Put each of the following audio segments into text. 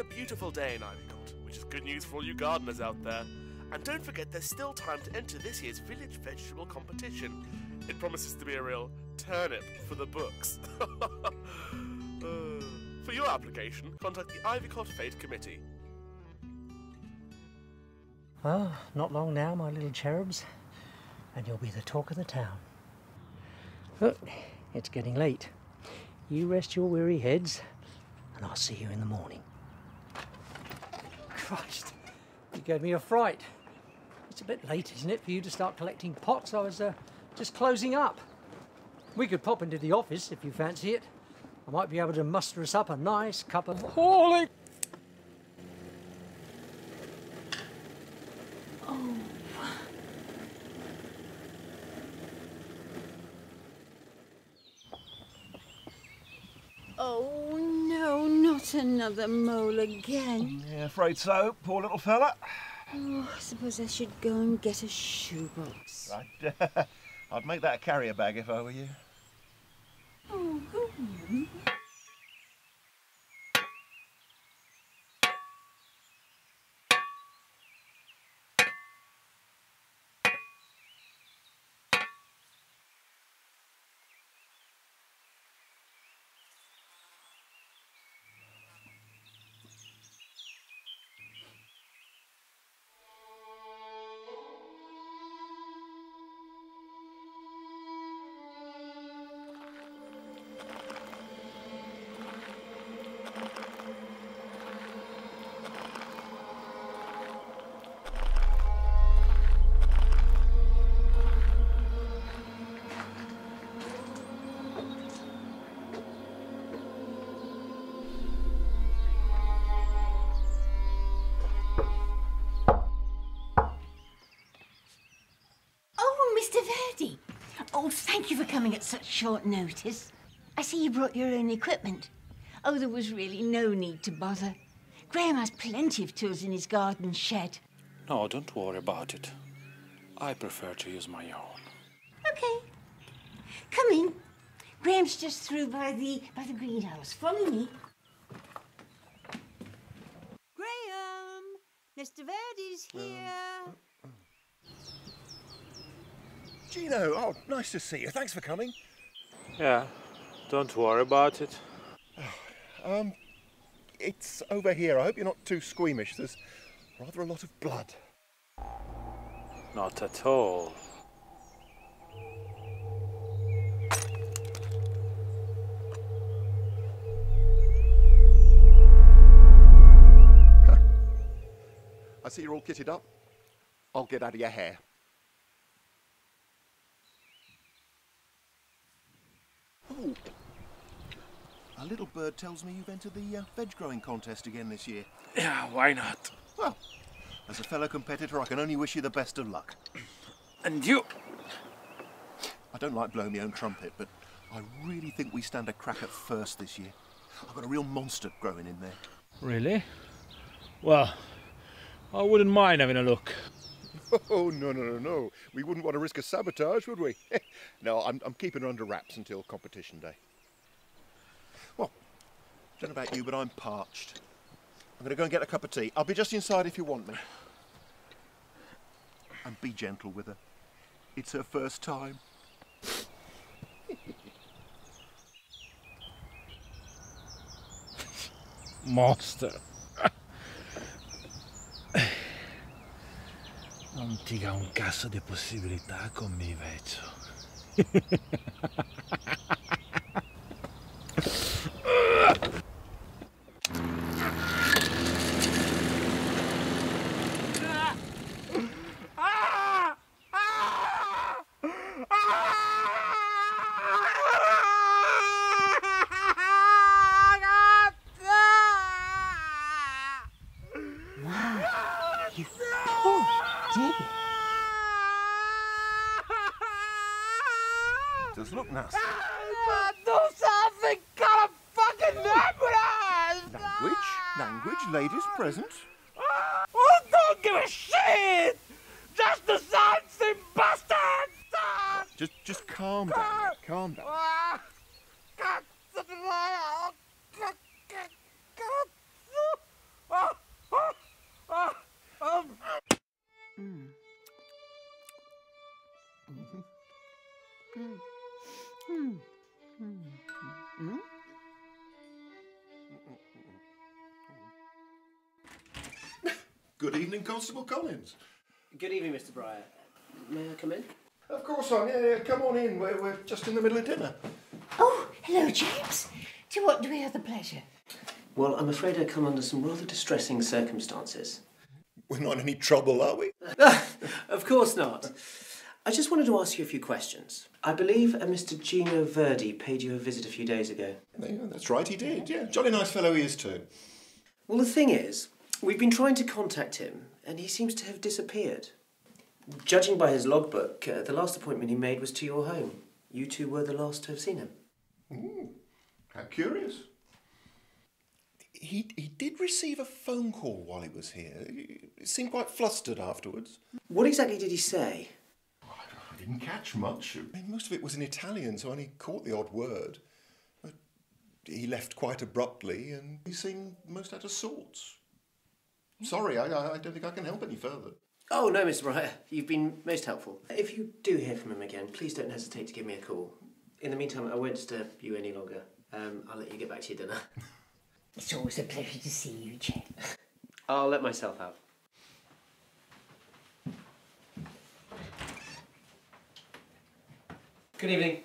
a beautiful day in Ivycott, which is good news for all you gardeners out there. And don't forget there's still time to enter this year's village vegetable competition. It promises to be a real turnip for the books. For your application, contact the Ivycott Fate Committee. Well, not long now, my little cherubs, and you'll be the talk of the town. But it's getting late. You rest your weary heads, and I'll see you in the morning. Christ, you gave me a fright. It's a bit late, isn't it, for you to start collecting pots? I was just closing up. We could pop into the office if you fancy it. I might be able to muster us up a nice cup of Hayley. Oh, no, not another mole again. Yeah, afraid so, poor little fella. Oh, I suppose I should go and get a shoebox. I'd make that a carrier bag if I were you. Oh, go on. Oh, thank you for coming at such short notice. I see you brought your own equipment. Oh, there was really no need to bother. Graham has plenty of tools in his garden shed. No, don't worry about it. I prefer to use my own. Okay. Come in. Graham's just through by the greenhouse. Follow me. Graham! Mr. Verdi's here. Gino, oh, nice to see you. Thanks for coming. Yeah, don't worry about it. It's over here. I hope you're not too squeamish. There's rather a lot of blood. Not at all. I see you're all kitted up. I'll get out of your hair. Oh, a little bird tells me you've entered the veg growing contest again this year. Yeah, why not? Well, as a fellow competitor, I can only wish you the best of luck. And you? I don't like blowing my own trumpet, but I really think we stand a crack at first this year. I've got a real monster growing in there. Really? Well, I wouldn't mind having a look. Oh, no. We wouldn't want to risk a sabotage, would we? No, I'm keeping her under wraps until competition day. Well, I don't know about you, but I'm parched. I'm going to go and get a cup of tea. I'll be just inside if you want me. And be gentle with her. It's her first time. Monster. Non ti dà un cazzo di possibilità con me, vecchio. Does look nasty. Do something! Call a fucking ambulance! Language, ladies present. Oh, don't give a shit! Just the dancing bastards! Just calm down. Calm down. Good evening, Constable Collins. Good evening, Mr. Briar. May I come in? Of course, son. Yeah, come on in. We're just in the middle of dinner. Oh, hello, James. To what do we have the pleasure? Well, I'm afraid I come under some rather distressing circumstances. We're not in any trouble, are we? Of course not. I just wanted to ask you a few questions. I believe a Mr. Gino Verdi paid you a visit a few days ago. Yeah, that's right, he did. Yeah, jolly nice fellow he is too. Well, the thing is, we've been trying to contact him, and he seems to have disappeared. Judging by his logbook, the last appointment he made was to your home. You two were the last to have seen him. How curious. He did receive a phone call while he was here. He seemed quite flustered afterwards. What exactly did he say? I didn't catch much. I mean, most of it was in Italian, so I only caught the odd word. But he left quite abruptly, and he seemed most out of sorts. Sorry, I don't think I can help any further. Oh, no, Mr. Briar. You've been most helpful. If you do hear from him again, please don't hesitate to give me a call. In the meantime, I won't disturb you any longer. I'll let you get back to your dinner. It's always a pleasure to see you, James. I'll let myself out. Good evening.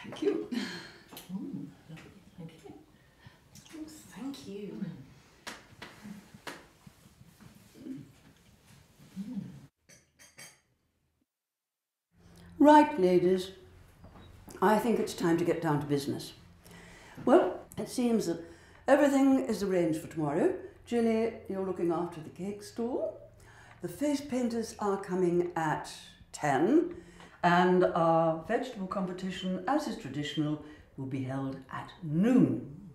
Thank you. Thank you. Oh, thank you. Right, ladies. I think it's time to get down to business. Well, it seems that everything is arranged for tomorrow. Ginny, you're looking after the cake stall. The face painters are coming at 10, and our vegetable competition, as is traditional, will be held at noon.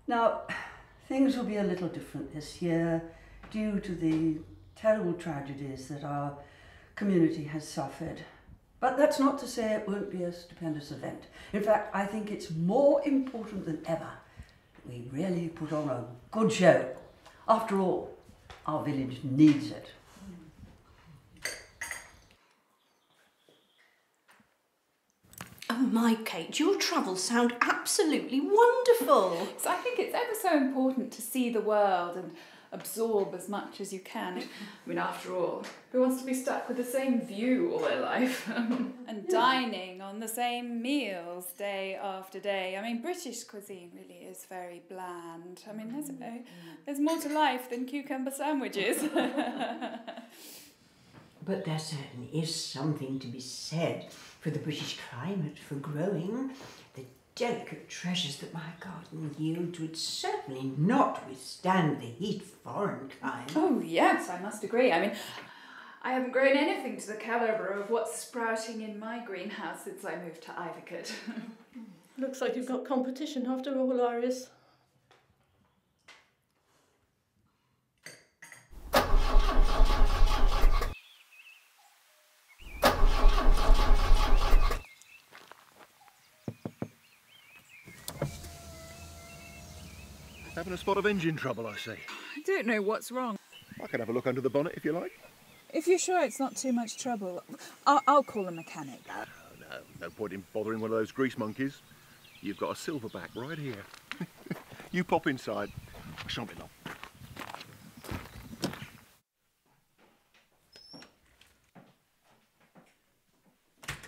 Now, things will be a little different this year due to the terrible tragedies that our community has suffered. But that's not to say it won't be a stupendous event. In fact, I think it's more important than ever that we really put on a good show. After all, our village needs it. Oh my, Kate, your travels sound absolutely wonderful. So I think it's ever so important to see the world and absorb as much as you can. I mean, after all, who wants to be stuck with the same view all their life? And dining on the same meals day after day. I mean, British cuisine really is very bland. I mean, there's more to life than cucumber sandwiches. But there certainly is something to be said for the British climate, for growing. The delicate treasures that my garden yields would certainly not withstand the heat of foreign climes. Oh, yes, I must agree. I mean, I haven't grown anything to the calibre of what's sprouting in my greenhouse since I moved to Ivycote. Looks like you've got competition after all, Iris. Having a spot of engine trouble, I see. I don't know what's wrong. I can have a look under the bonnet if you like. If you're sure it's not too much trouble, I'll call a mechanic. No point in bothering one of those grease monkeys. You've got a silverback right here. You pop inside. I shan't be long.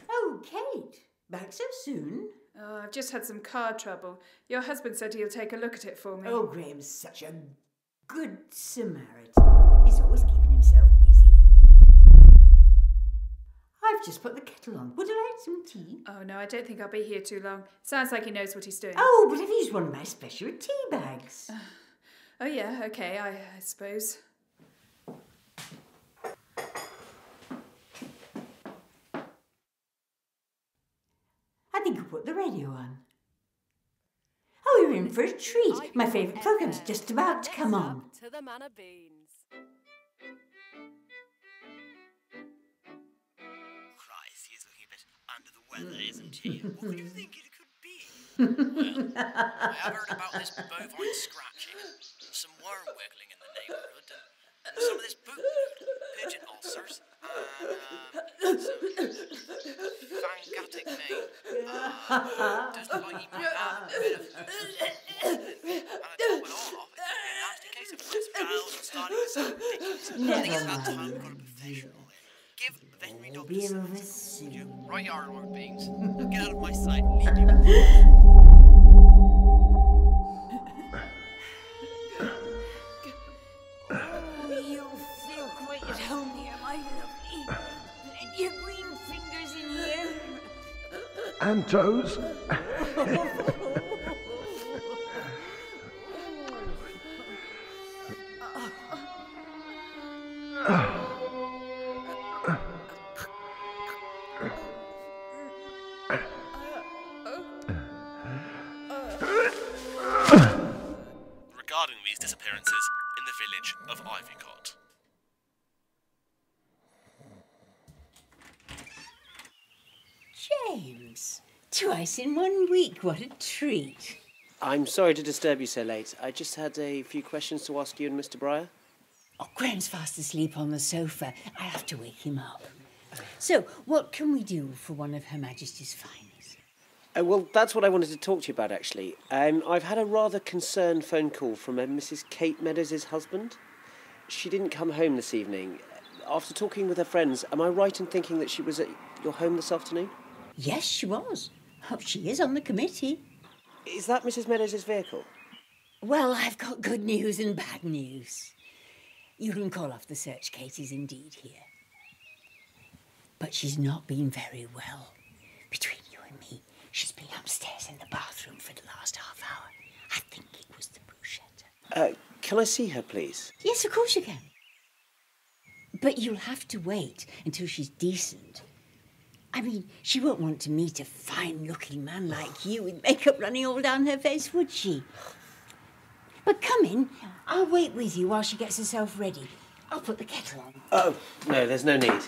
Oh, Kate, back so soon? Oh, I've just had some car trouble. Your husband said he'll take a look at it for me. Oh, Graham's such a good Samaritan. He's always keeping himself busy. I've just put the kettle on. Would you like some tea? Oh, no, I don't think I'll be here too long. Sounds like he knows what he's doing. Oh, but have you used one of my special tea bags? Oh, yeah, okay, I suppose. I think I'll put the radio on. Oh, you're in for a treat. My favourite programme's just about to come on. To the manor beans. Christ, he is looking a bit under the weather, isn't he? What could you think it could be? Well, I have heard about this bovine scratching, some worm wiggling in the neighbourhood, and some of this pigeon ulcers, and some fangatic mane. Does look like he might have a bit of... and to top it all off, it could be a nasty case of West Wales and starting to sound ridiculous. I think it's about time we've got a professional in. Give veterinary doctors... You right are, Lord Beans. Now get out of my sight and leave you. And toes. Regarding these disappearances in the village of Ivycott. James, twice in 1 week, what a treat. I'm sorry to disturb you so late. I just had a few questions to ask you and Mr. Briar. Oh, Graham's fast asleep on the sofa. I have to wake him up. So, what can we do for one of Her Majesty's finest? Well, that's what I wanted to talk to you about, actually. I've had a rather concerned phone call from Mrs. Kate Meadows' husband. She didn't come home this evening. After talking with her friends, am I right in thinking that she was at your home this afternoon? Yes, she was. Oh, she is on the committee. Is that Mrs. Meadows' vehicle? Well, I've got good news and bad news. You can call off the search. Kate is indeed here. But she's not been very well. Between you and me, she's been upstairs in the bathroom for the last half hour. I think it was the bruschetta. Can I see her, please? Yes, of course you can. But you'll have to wait until she's decent. I mean, she won't want to meet a fine-looking man like you with makeup running all down her face, would she? But come in. I'll wait with you while she gets herself ready. I'll put the kettle on. Oh, no, there's no need.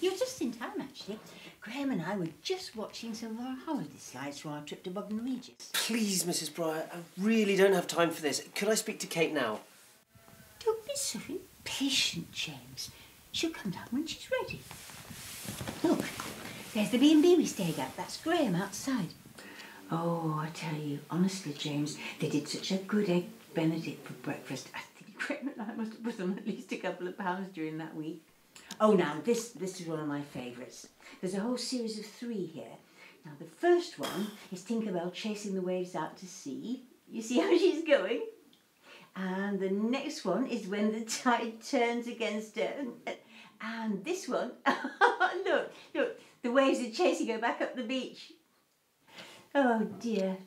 You're just in time, actually. Graham and I were just watching some of our holiday slides from our trip to Bognor Regis. Please, Mrs. Briar, I really don't have time for this. Could I speak to Kate now? Don't be so impatient, James. She'll come down when she's ready. Look, there's the B&B we stayed at. That's Graham outside. Oh, I tell you, honestly, James, they did such a good egg Benedict for breakfast. I think Graham and I must have put on at least a couple of pounds during that week. Oh, now, this is one of my favourites. There's a whole series of 3 here. Now, the first one is Tinkerbell chasing the waves out to sea. You see how she's going? And the next one is when the tide turns against her. And this one, look, the waves are chasing her back up the beach. Oh, dear.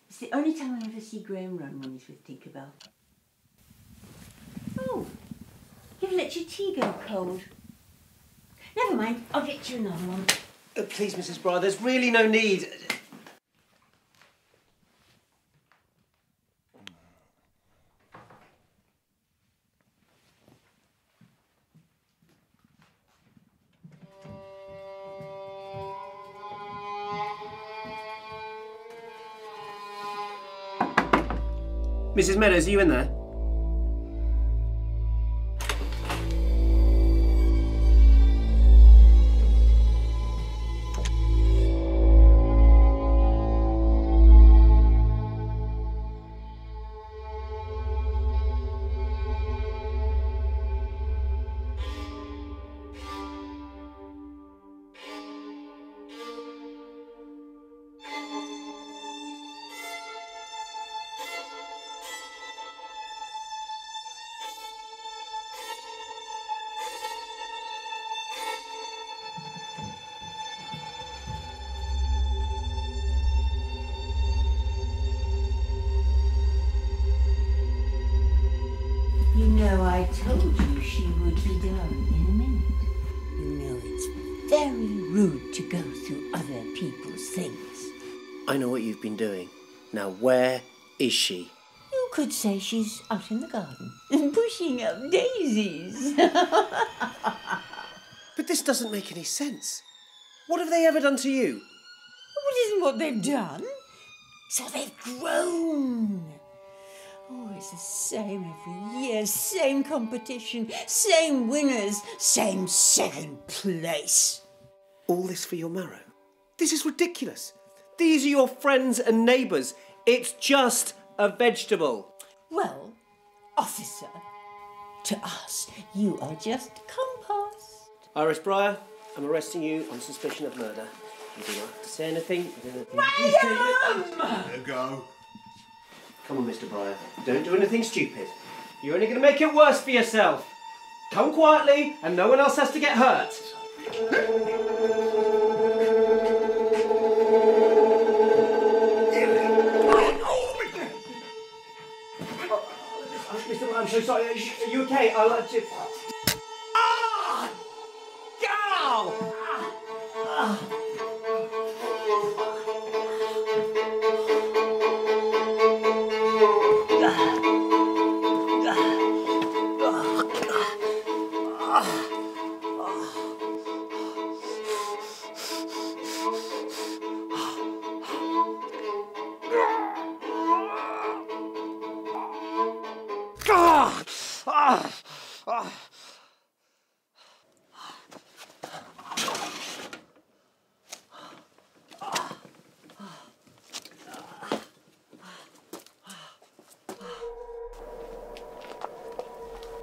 It's the only time I ever see Graham run when he's with Tinkerbell. Oh. You've let your tea go cold. Never mind, I'll get you another one. Please, Mrs. Briar, there's really no need. Mrs. Meadows, are you in there? You know, I told you she would be done in a minute. You know, it's very rude to go through other people's things. I know what you've been doing. Now, where is she? You could say she's out in the garden, pushing up daisies. But this doesn't make any sense. What have they ever done to you? Well, isn't what they've done? So they've grown. Oh, it's the same every year, same competition, same winners, same second place. All this for your marrow? This is ridiculous. These are your friends and neighbours. It's just a vegetable. Well, officer, to us, you are just compost. Iris Briar, I'm arresting you on suspicion of murder. You do not have to say anything. There you go. Come on, Mr. Briar. Don't do anything stupid. You're only going to make it worse for yourself. Come quietly, and no one else has to get hurt. Mr. Briar, I'm so sorry. Are you okay? I'll let you... Ah! Go!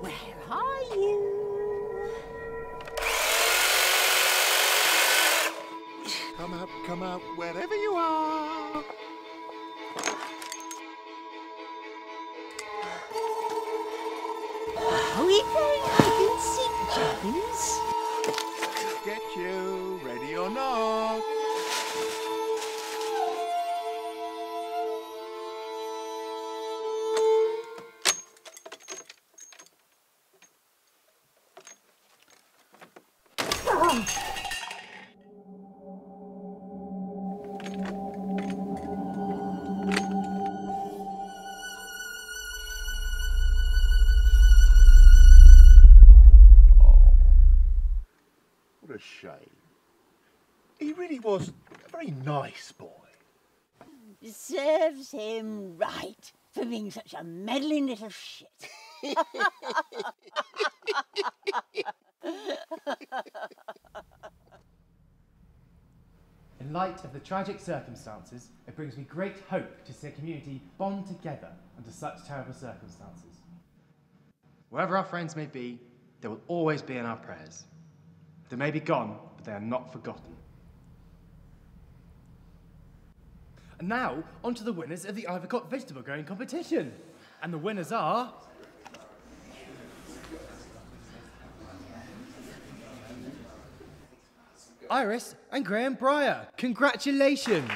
Where are you? Come out, wherever you are. Are we playing hide and seek, Jobbins? Get you, ready or not. What a shame. He really was a very nice boy. Serves him right for being such a meddling little shit. In light of the tragic circumstances, it brings me great hope to see a community bond together under such terrible circumstances. Wherever our friends may be, they will always be in our prayers. They may be gone, but they are not forgotten. And now, on to the winners of the Ivycot vegetable growing competition. And the winners are... Iris and Graham Briar. Congratulations!